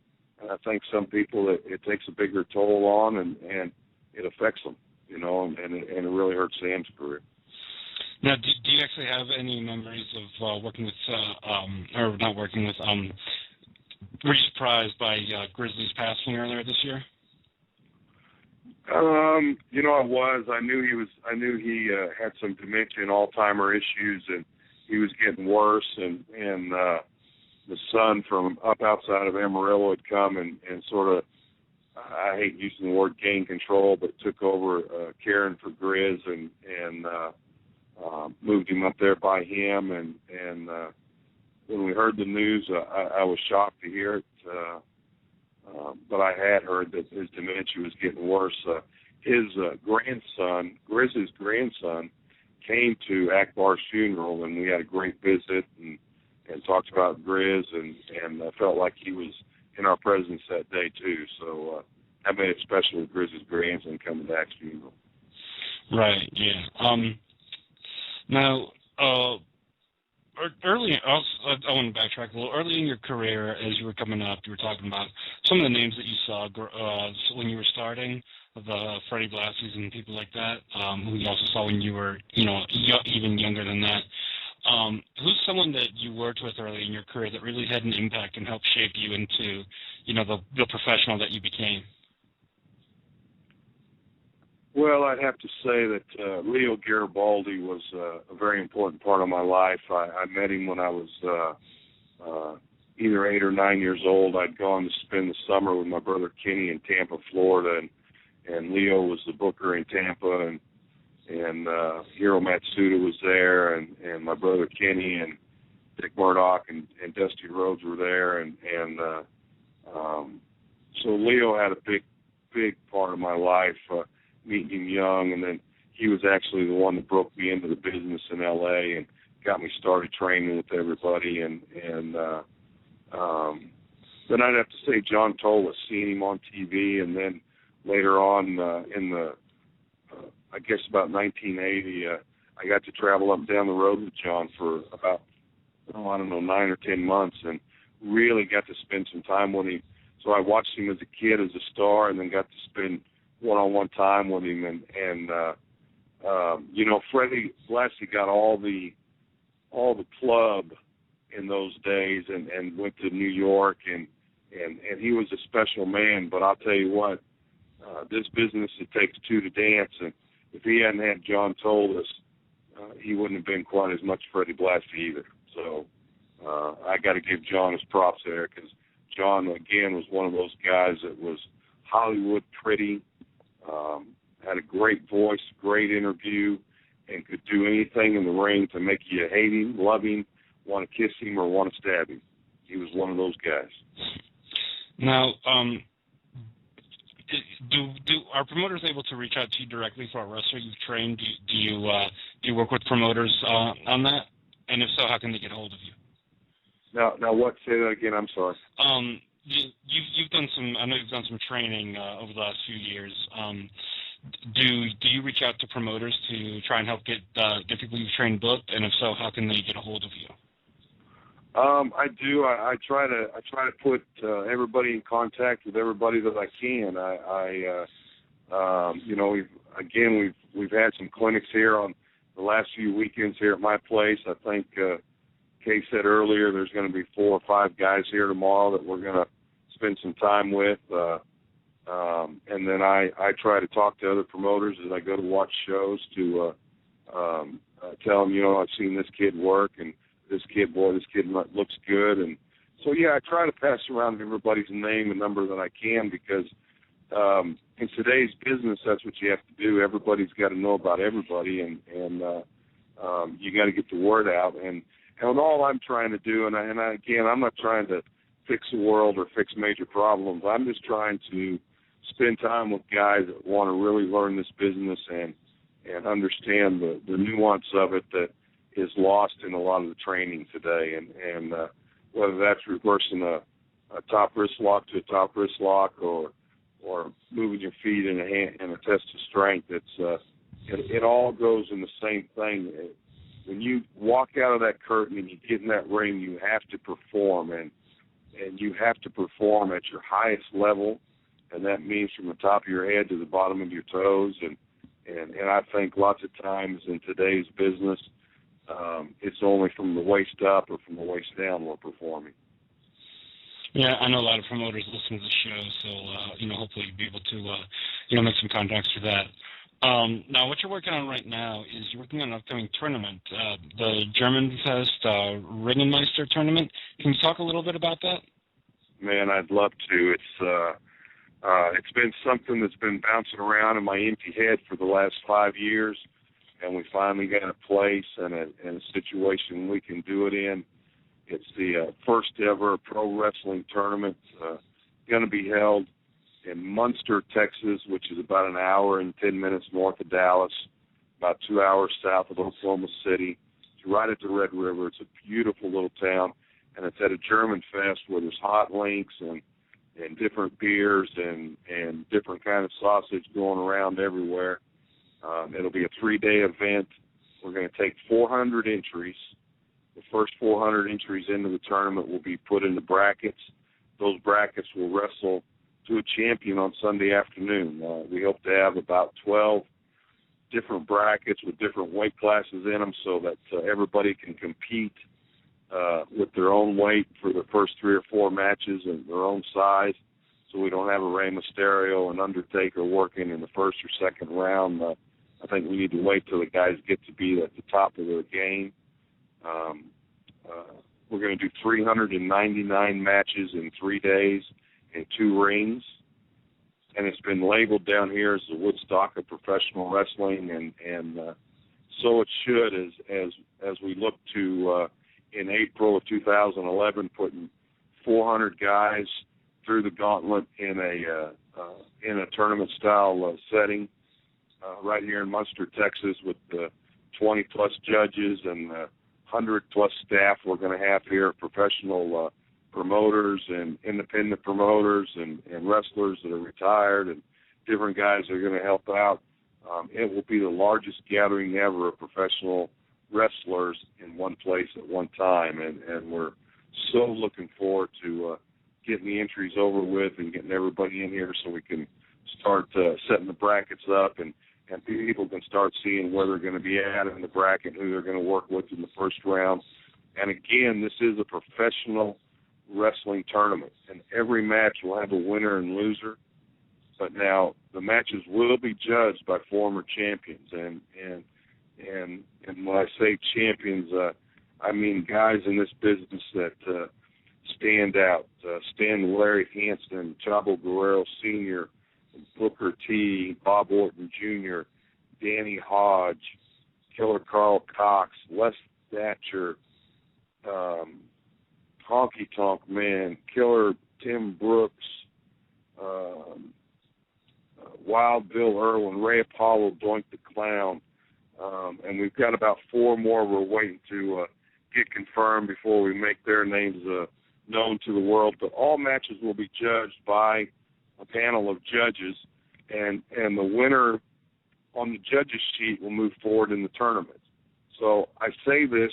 I think some people it takes a bigger toll on, and it affects them, and it really hurts Sam's career. Now, do you actually have any memories of working with, or not working with, were you surprised by Grizzly's passing earlier this year? I was. I knew he had some dementia and Alzheimer issues, and he was getting worse, and the son from up outside of Amarillo had come and sort of, I hate using the word gain control, but took over caring for Grizz and moved him up there by him, and when we heard the news, I was shocked to hear it, but I had heard that his dementia was getting worse. His grandson, Grizz's grandson, came to Akbar's funeral, and we had a great visit and talked about Grizz, and I felt like he was in our presence that day too. So I made it special with Grizz's grandson coming to Ak's funeral. Right. Yeah. Now, early, I want to backtrack a little. Early in your career, as you were coming up, you were talking about some of the names that you saw when you were starting, the Freddie Blassies and people like that, who you also saw when you were, even younger than that. Who's someone that you worked with early in your career that really had an impact and helped shape you into, the professional that you became? Well, I'd have to say that Leo Garibaldi was a very important part of my life. I met him when I was either 8 or 9 years old. I'd gone to spend the summer with my brother Kenny in Tampa, Florida, and Leo was the booker in Tampa, and and Hiro Matsuda was there, and my brother Kenny and Dick Murdoch and Dusty Rhodes were there, and so Leo had a big part of my life, meeting him young, and then he was actually the one that broke me into the business in L.A. and got me started training with everybody, and then I'd have to say John Tola, seeing him on TV, and then later on in the, I guess about 1980, I got to travel up and down the road with John for about, 9 or 10 months, and really got to spend some time with him. So I watched him as a kid, as a star, and then got to spend one-on-one time with him. And Freddie Blassie got all the club in those days, and went to New York, and he was a special man. But I'll tell you what, this business, it takes two to dance, and if he hadn't had John Tolas, he wouldn't have been quite as much Freddie Blassie either. So I got to give John his props there, because John, again, was one of those guys that was Hollywood pretty, had a great voice, great interview, and could do anything in the ring to make you hate him, love him, want to kiss him, or want to stab him. He was one of those guys. Now, are promoters able to reach out to you directly for a wrestler you've trained? Do you work with promoters on that? And if so, how can they get hold of you? Now what? Say that again. I'm sorry. You've done some. I know you've done some training over the last few years. Do you reach out to promoters to try and help get people you've trained booked? And if so, how can they get a hold of you? I do. I try to put everybody in contact with everybody that I can. We've had some clinics here on the last few weekends here at my place. I think Kay said earlier there's going to be 4 or 5 guys here tomorrow that we're going to spend some time with. And then I try to talk to other promoters as I go to watch shows to tell them, I've seen this kid work, and this kid looks good. And so, I try to pass around everybody's name and number that I can, because in today's business, that's what you have to do. Everybody's got to know about everybody, and you got to get the word out. And all I'm trying to do, and again, I'm not trying to fix the world or fix major problems. I'm just trying to spend time with guys that want to really learn this business and understand the nuance of it that is lost in a lot of the training today. And whether that's reversing a top wrist lock to a top wrist lock, or moving your feet in a test of strength, it all goes in the same thing. When you walk out of that curtain and you get in that ring, you have to perform, and you have to perform at your highest level, and that means from the top of your head to the bottom of your toes. And I think lots of times in today's business, it's only from the waist up or from the waist down we're performing. Yeah, I know a lot of promoters listen to the show, so hopefully you'll be able to make some contacts for that. Now, what you're working on right now is you're working on an upcoming tournament, the German Fest Ringenmeister tournament. Can you talk a little bit about that? Man, I'd love to. It's been something that's been bouncing around in my empty head for the last 5 years, and we finally got a place and a situation we can do it in. It's the first ever pro wrestling tournament, going to be held in Munster, Texas, which is about an hour and 10 minutes north of Dallas, about 2 hours south of Oklahoma City. It's right at the Red River. It's a beautiful little town, and it's at a German fest where there's hot links and different beers and different kind of sausage going around everywhere. It'll be a 3-day event. We're going to take 400 entries. The first 400 entries into the tournament will be put into brackets. Those brackets will wrestle to a champion on Sunday afternoon. We hope to have about 12 different brackets with different weight classes in them, so that everybody can compete with their own weight for the first 3 or 4 matches and their own size, so we don't have a Rey Mysterio and Undertaker working in the first or second round. I think we need to wait till the guys get to be at the top of their game. We're going to do 399 matches in 3 days in 2 rings. and it's been labeled down here as the Woodstock of professional wrestling, and so it should as we look to in April of 2011 putting 400 guys through the gauntlet in a tournament style setting right here in Munster, Texas, with 20 plus judges and 100 plus staff we're going to have here, professional promoters and independent promoters and wrestlers that are retired and different guys that are going to help out. It will be the largest gathering ever of professional wrestlers in one place at one time, and we're so looking forward to getting the entries over with and getting everybody in here so we can start setting the brackets up and people can start seeing where they're going to be at in the bracket, who they're going to work with in the first round. And again, this is a professional wrestling tournament, and every match will have a winner and loser. But now the matches will be judged by former champions, and when I say champions, I mean guys in this business that stand out. Stan Larry Hansen, Chavo Guerrero Sr., Booker T., Bob Orton Jr., Danny Hodge, Killer Carl Cox, Les Thatcher, Honky Tonk Man, Killer Tim Brooks, Wild Bill Irwin, Ray Apollo, Doink the Clown, and we've got about 4 more we're waiting to get confirmed before we make their names known to the world. But all matches will be judged by a panel of judges, and the winner on the judges sheet will move forward in the tournament. So I say this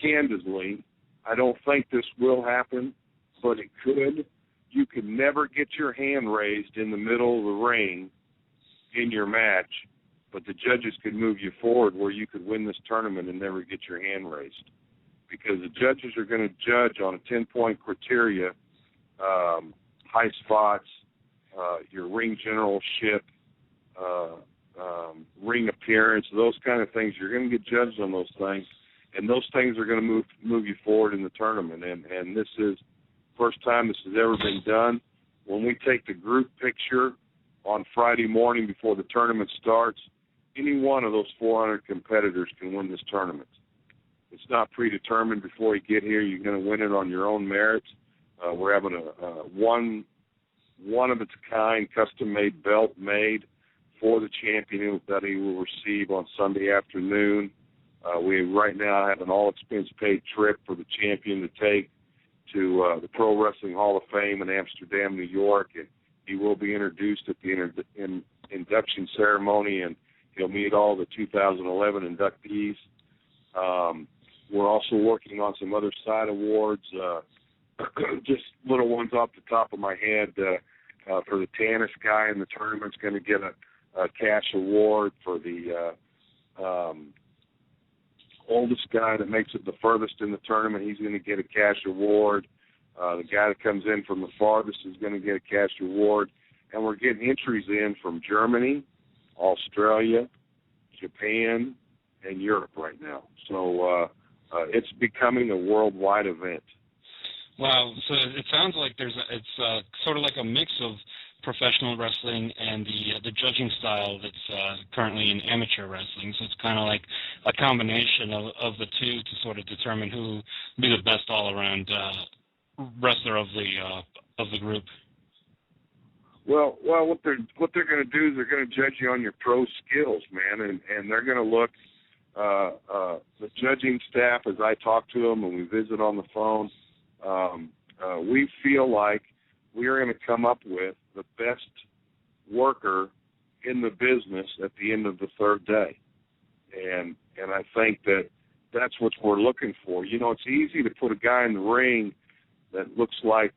candidly, I don't think this will happen, but it could. You could never get your hand raised in the middle of the ring in your match, but the judges could move you forward where you could win this tournament and never get your hand raised, because the judges are going to judge on a 10-point criteria, high spots, your ring generalship, ring appearance, those kind of things. You're going to get judged on those things, and those things are going to move you forward in the tournament. And this is the first time this has ever been done. When we take the group picture on Friday morning before the tournament starts, any one of those 400 competitors can win this tournament. It's not predetermined before you get here. You're going to win it on your own merits. We're having a one of its kind custom-made belt made for the champion that he will receive on Sunday afternoon. We right now have an all-expense-paid trip for the champion to take to the Pro Wrestling Hall of Fame in Amsterdam, New York, and he will be introduced at the induction ceremony, and he'll meet all the 2011 inductees. We're also working on some other side awards, just little ones off the top of my head. For the Tannis guy in the tournament's going to get a cash award. For the oldest guy that makes it the furthest in the tournament, he's going to get a cash award. The guy that comes in from the farthest is going to get a cash award. And we're getting entries in from Germany, Australia, Japan, and Europe right now. So it's becoming a worldwide event. Wow. So it sounds like it's sort of like a mix of professional wrestling and the judging style that's currently in amateur wrestling. So it's kind of like a combination of the two to sort of determine who will be the best all-around wrestler of the group. Well, what they're going to do is they're going to judge you on your pro skills, man, and they're going to look. The judging staff, as I talk to them and we visit on the phone, we feel like we are going to come up with the best worker in the business at the end of the third day, and I think that's what we're looking for. You know, it's easy to put a guy in the ring that looks like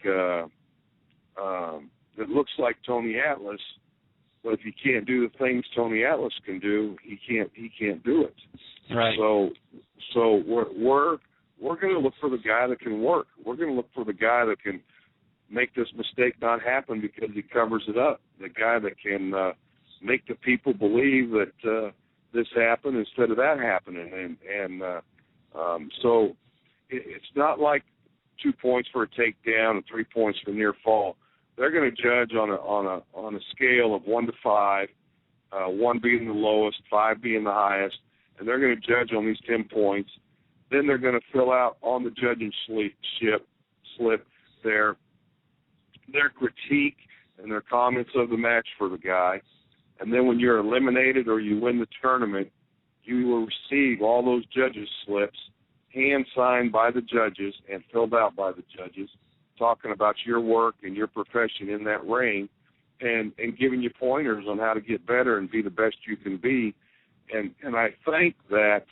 Tony Atlas, but if he can't do the things Tony Atlas can do, he can't do it. Right. So we're going to look for the guy that can work. We're going to look for the guy that can make this mistake not happen because he covers it up. The guy that can make the people believe that this happened instead of that happening. So it's not like 2 points for a takedown and 3 points for near fall. they're going to judge on a scale of 1 to 5, 1 being the lowest, 5 being the highest, and they're going to judge on these 10 points. Then they're going to fill out on the judging slip their critique and their comments of the match for the guy. And then when you're eliminated or you win the tournament, you will receive all those judges' slips, hand-signed by the judges and filled out by the judges, talking about your work and your profession in that ring, and giving you pointers on how to get better and be the best you can be. And I think that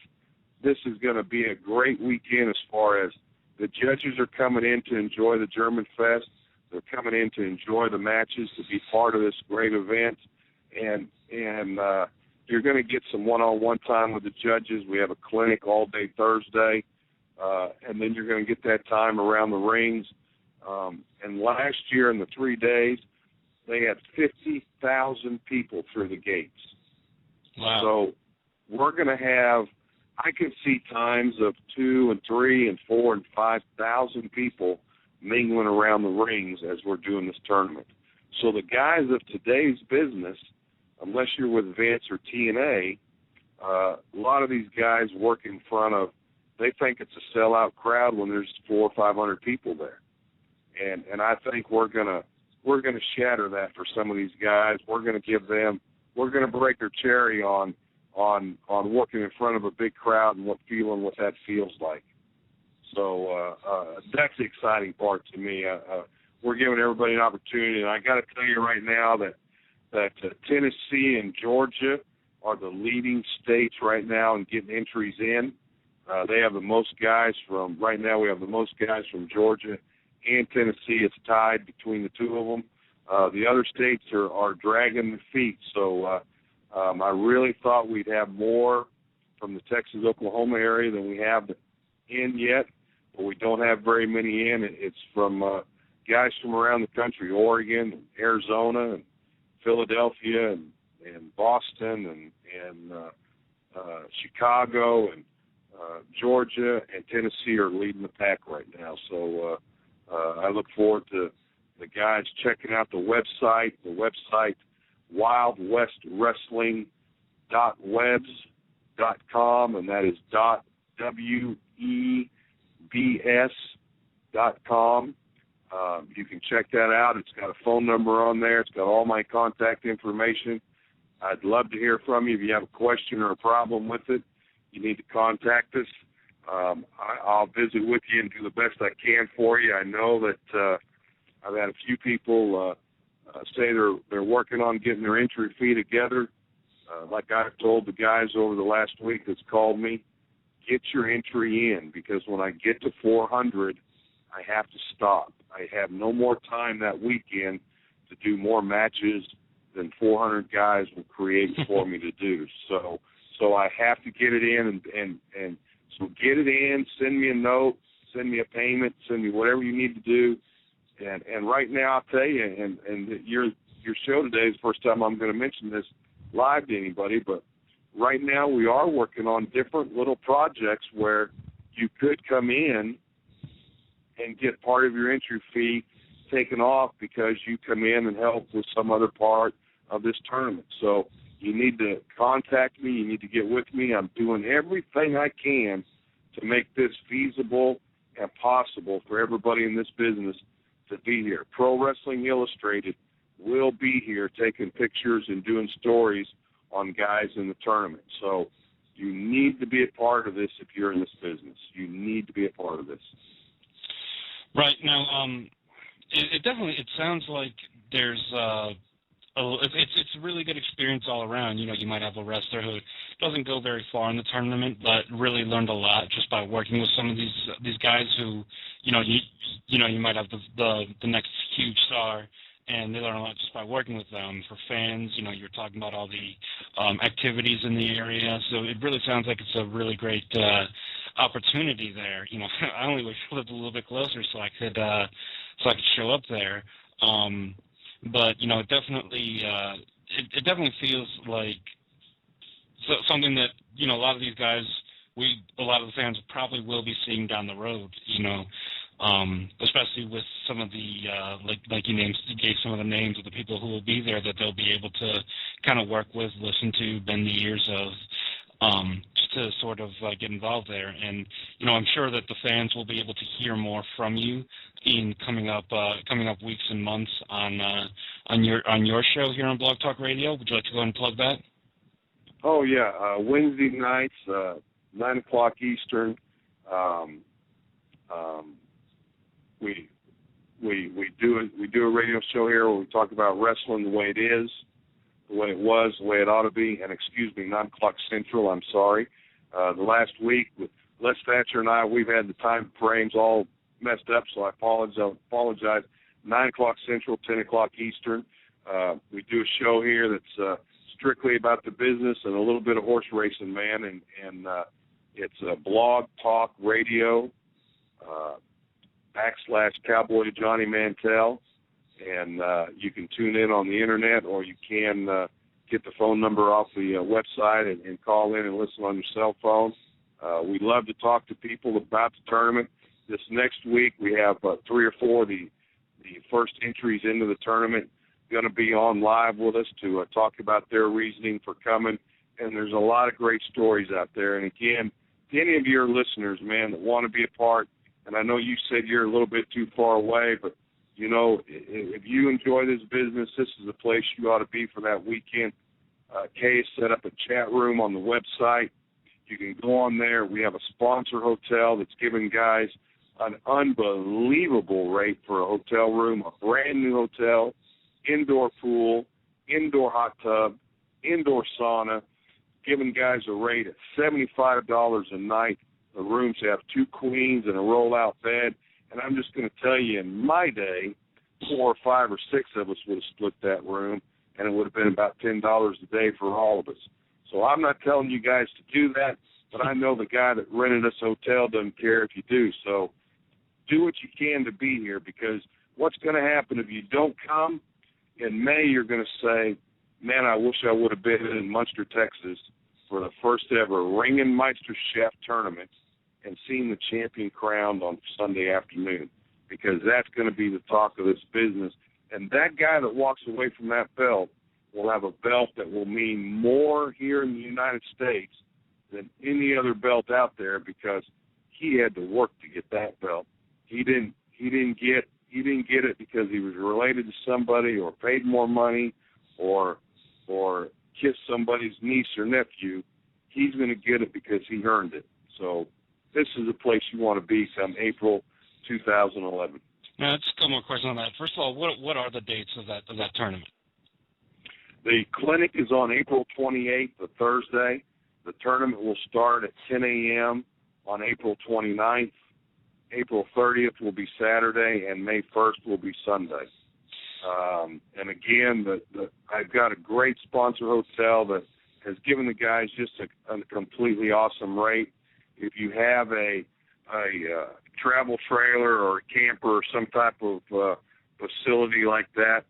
this is going to be a great weekend as far as the judges are coming in to enjoy the German Fest. They're coming in to enjoy the matches, to be part of this great event. And you're going to get some one-on-one time with the judges. We have a clinic all day Thursday, and then you're going to get that time around the rings. And last year in the 3 days, they had 50,000 people through the gates. Wow. So we're going to have, I can see times of 2 and 3 and 4 and 5,000 people mingling around the rings as we're doing this tournament. So the guys of today's business, unless you're with Vince or TNA, a lot of these guys work in front of, they think it's a sellout crowd when there's 400 or 500 people there. And I think we're gonna shatter that for some of these guys. We're gonna break their cherry on working in front of a big crowd and what that feels like. So that's the exciting part to me. We're giving everybody an opportunity, and I got to tell you right now that Tennessee and Georgia are the leading states right now in getting entries in. They have the most guys from, right now we have the most guys from Georgia and Tennessee. It's tied between the two of them. The other states are dragging their feet. So I really thought we'd have more from the Texas-Oklahoma area than we have in yet, but we don't have very many in. It's from guys from around the country, Oregon, and Arizona, and Philadelphia, and Boston, and Chicago, and Georgia, and Tennessee are leading the pack right now. So I look forward to the guys checking out the website wildwestwrestling.webs.com, and that is .webs.com. You can check that out. It's got a phone number on there. It's got all my contact information. I'd love to hear from you. If you have a question or a problem with it, you need to contact us. I'll visit with you and do the best I can for you. I know that I've had a few people say they're working on getting their entry fee together. Like I've told the guys over the last week that's called me, get your entry in, because when I get to 400, I have to stop. I have no more time that weekend to do more matches than 400 guys will create for me to do. So I have to get it in, and so get it in, send me a note, send me a payment, send me whatever you need to do. And right now, I'll tell you, and your show today is the first time I'm going to mention this live to anybody, but right now we are working on different little projects where you could come in and get part of your entry fee taken off because you come in and help with some other part of this tournament. So you need to contact me. You need to get with me. I'm doing everything I can to make this feasible and possible for everybody in this business to be here. Pro Wrestling Illustrated will be here taking pictures and doing stories on guys in the tournament. So you need to be a part of this if you're in this business. You need to be a part of this. Right. Now, it sounds like there's it's a really good experience all around. You know, you might have a wrestler who doesn't go very far in the tournament, but really learned a lot just by working with some of these guys who, you might have the next huge star, and they learn a lot just by working with them. For fans, you're talking about all the activities in the area, so it really sounds like it's a really great opportunity there. I only wish I lived a little bit closer so I could show up there. But it definitely feels like something that a lot of these guys, a lot of the fans probably will be seeing down the road. especially with some of the like you gave some of the names of the people who will be there that they'll be able to kind of work with, listen to, bend the ears of, just to sort of get involved there. And I'm sure that the fans will be able to hear more from you in coming up weeks and months on your show here on Blog Talk Radio. Would you like to go ahead and plug that? Oh yeah, Wednesday nights, 9 o'clock Eastern. We do a radio show here where we talk about wrestling the way it is, the way it was, the way it ought to be, and 9 o'clock Central. I'm sorry. The last week with Les Thatcher and I, we've had the time frames all messed up, so I apologize. 9 o'clock Central, 10 o'clock Eastern. We do a show here that's strictly about the business and a little bit of horse racing, man, and it's a Blog Talk Radio / Cowboy Johnny Mantell, and you can tune in on the internet, or you can get the phone number off the website and call in and listen on your cell phone. We love to talk to people about the tournament. This next week we have 3 or 4 of the first entries into the tournament going to be on live with us to talk about their reasoning for coming, and there's a lot of great stories out there. And again, to any of your listeners, man, that want to be a part, and I know you said you're a little bit too far away, but, if you enjoy this business, this is the place you ought to be for that weekend. Kay has set up a chat room on the website. You can go on there. We have a sponsor hotel that's giving guys an unbelievable rate for a hotel room, a brand-new hotel, indoor pool, indoor hot tub, indoor sauna, giving guys a rate at $75 a night. The rooms have 2 queens and a roll-out bed. And I'm just going to tell you, in my day, 4 or 5 or 6 of us would have split that room, and it would have been about $10 a day for all of us. So I'm not telling you guys to do that, but I know the guy that rented us a hotel doesn't care if you do. So do what you can to be here, because what's going to happen if you don't come, in May you're going to say, man, I wish I would have been in Munster, Texas for the first ever Ringenmeister Chef tournament and seen the champion crowned on Sunday afternoon, because that's going to be the talk of this business. And that guy that walks away from that belt will have a belt that will mean more here in the United States than any other belt out there, because he had to work to get that belt. He didn't get it because he was related to somebody or paid more money or kissed somebody's niece or nephew. He's going to get it because he earned it. So this is a place you want to be come April 2011. Now, just a couple more questions on that. First of all, what are the dates of that tournament? The clinic is on April 28th, a Thursday. The tournament will start at 10 a.m. on April 29th. April 30th will be Saturday, and May 1st will be Sunday. And again, I've got a great sponsor hotel that has given the guys just a completely awesome rate. If you have a travel trailer or a camper or some type of facility like that,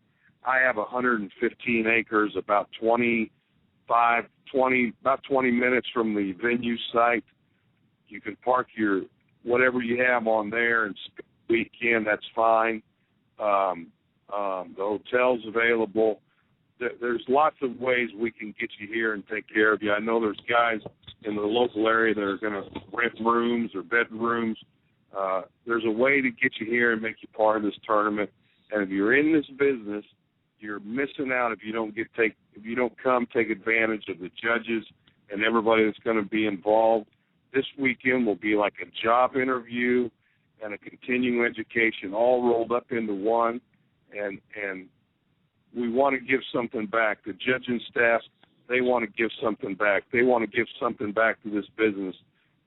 I have 115 acres, about 20 minutes from the venue site. You can park your whatever you have on there and spend the weekend. That's fine. The hotel's available. There's lots of ways we can get you here and take care of you. I know there's guys in the local area that are going to rent rooms or bedrooms. There's a way to get you here and make you part of this tournament. And if you're in this business, you're missing out if you don't come take advantage of the judges and everybody that's going to be involved. This weekend will be like a job interview and a continuing education all rolled up into one. And we want to give something back. The judging staff, they want to give something back. They want to give something back to this business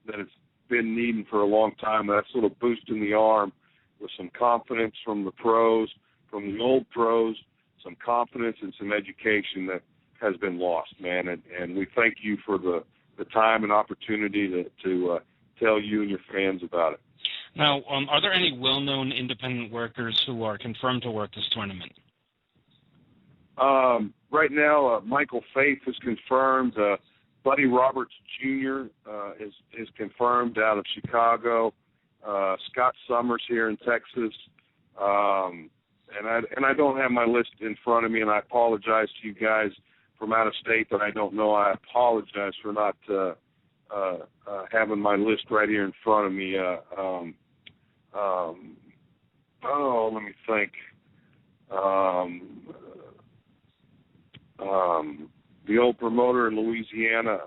that it's been needing for a long time. That sort of boost in the arm with some confidence from the pros, from the old pros, some confidence and some education that has been lost, man. And we thank you for the time and opportunity to tell you and your fans about it. Now, are there any well-known independent workers who are confirmed to work this tournament? Right now, Michael Faith is confirmed. Buddy Roberts Jr. is confirmed out of Chicago. Scott Summers here in Texas. And I don't have my list in front of me, and I apologize to you guys from out of state that I don't know. I apologize for not having my list right here in front of me. Let me think. The old promoter in Louisiana,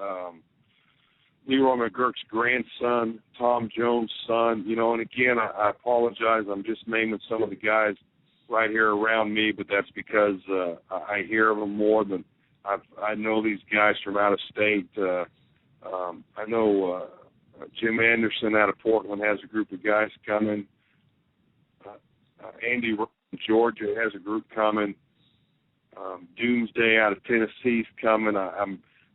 Leroy McGurk's grandson, Tom Jones' son, and again, I apologize. I'm just naming some of the guys right here around me, but that's because I hear of them more than I know these guys from out of state. I know Jim Anderson out of Portland has a group of guys coming. Andy from Georgia has a group coming. Doomsday out of Tennessee's coming.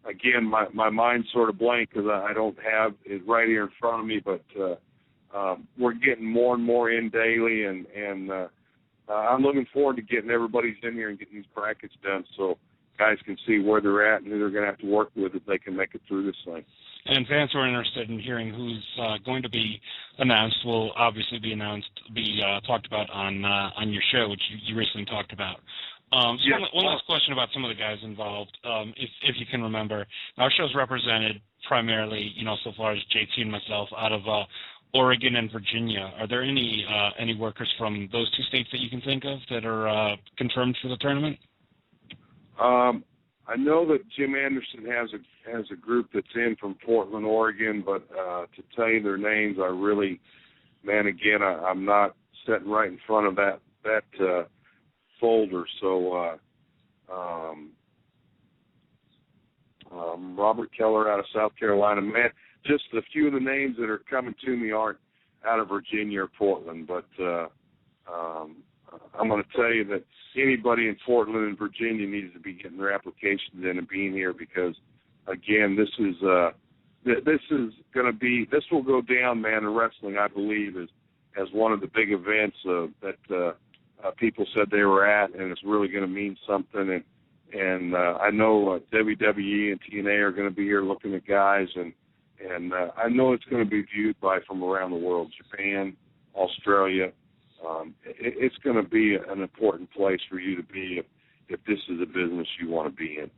Again, my mind's sort of blank because I don't have it right here in front of me, but we're getting more and more in daily, and I'm looking forward to getting everybody's in here and getting these brackets done so guys can see where they're at and who they're going to have to work with if they can make it through this thing. And fans who are interested in hearing who's going to be announced will obviously be talked about on your show, which you recently talked about. Yes. One last question about some of the guys involved, if you can remember. Our show's represented primarily, so far as JT and myself, out of Oregon and Virginia. Are there any workers from those two states that you can think of that are confirmed for the tournament? I know that Jim Anderson has a group that's in from Portland, Oregon, but to tell you their names, I really, again, I'm not sitting right in front of that folder. So Robert Keller out of South Carolina, man, just a few of the names that are coming to me aren't out of Virginia or Portland, but I'm going to tell you that anybody in Portland and Virginia needs to be getting their applications in and being here because, again, this will go down, man, in wrestling, I believe, as one of the big events that people said they were at, and it's really going to mean something. And I know WWE and TNA are going to be here looking at guys, and I know it's going to be viewed from around the world, Japan, Australia. It's going to be an important place for you to be if this is a business you want to be in.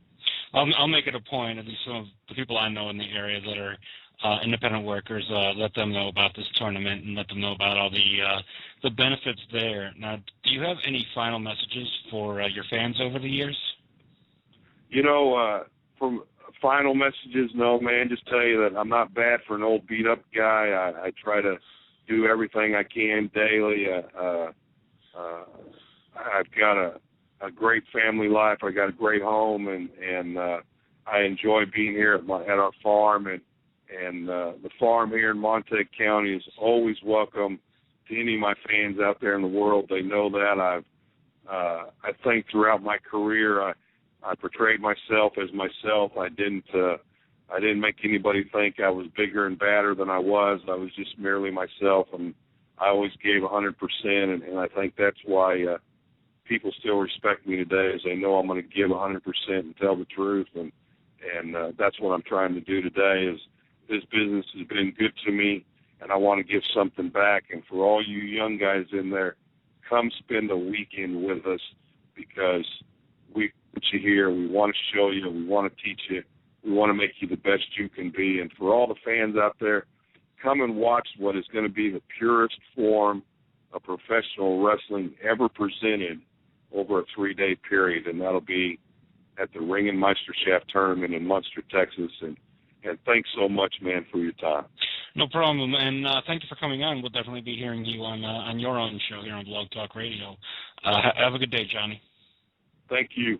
I'll make it a point, at least some of the people I know in the area that are independent workers, let them know about this tournament and let them know about all the benefits there. Now, do you have any final messages for your fans over the years? From final messages, no, man. Just tell you that I'm not bad for an old beat-up guy. I try to do everything I can daily. I've got a great family life. I got a great home, and I enjoy being here at our farm. And the farm here in Mantell County is always welcome to any of my fans out there in the world. They know that. I think throughout my career, I portrayed myself as myself. I didn't make anybody think I was bigger and badder than I was. I was just merely myself, and I always gave 100%, and I think that's why people still respect me today, is they know I'm going to give 100% and tell the truth, and that's what I'm trying to do today. Is this business has been good to me, and I want to give something back. And for all you young guys in there, come spend a weekend with us because we put you here. We want to show you. We want to teach you. We want to make you the best you can be. And for all the fans out there, come and watch what is going to be the purest form of professional wrestling ever presented over a 3-day period, and that'll be at the Ring and Meisterschaft tournament in Munster, Texas. And thanks so much, man, for your time. No problem, and thank you for coming on. We'll definitely be hearing you on your own show here on Blog Talk Radio. Have a good day, Johnny. Thank you.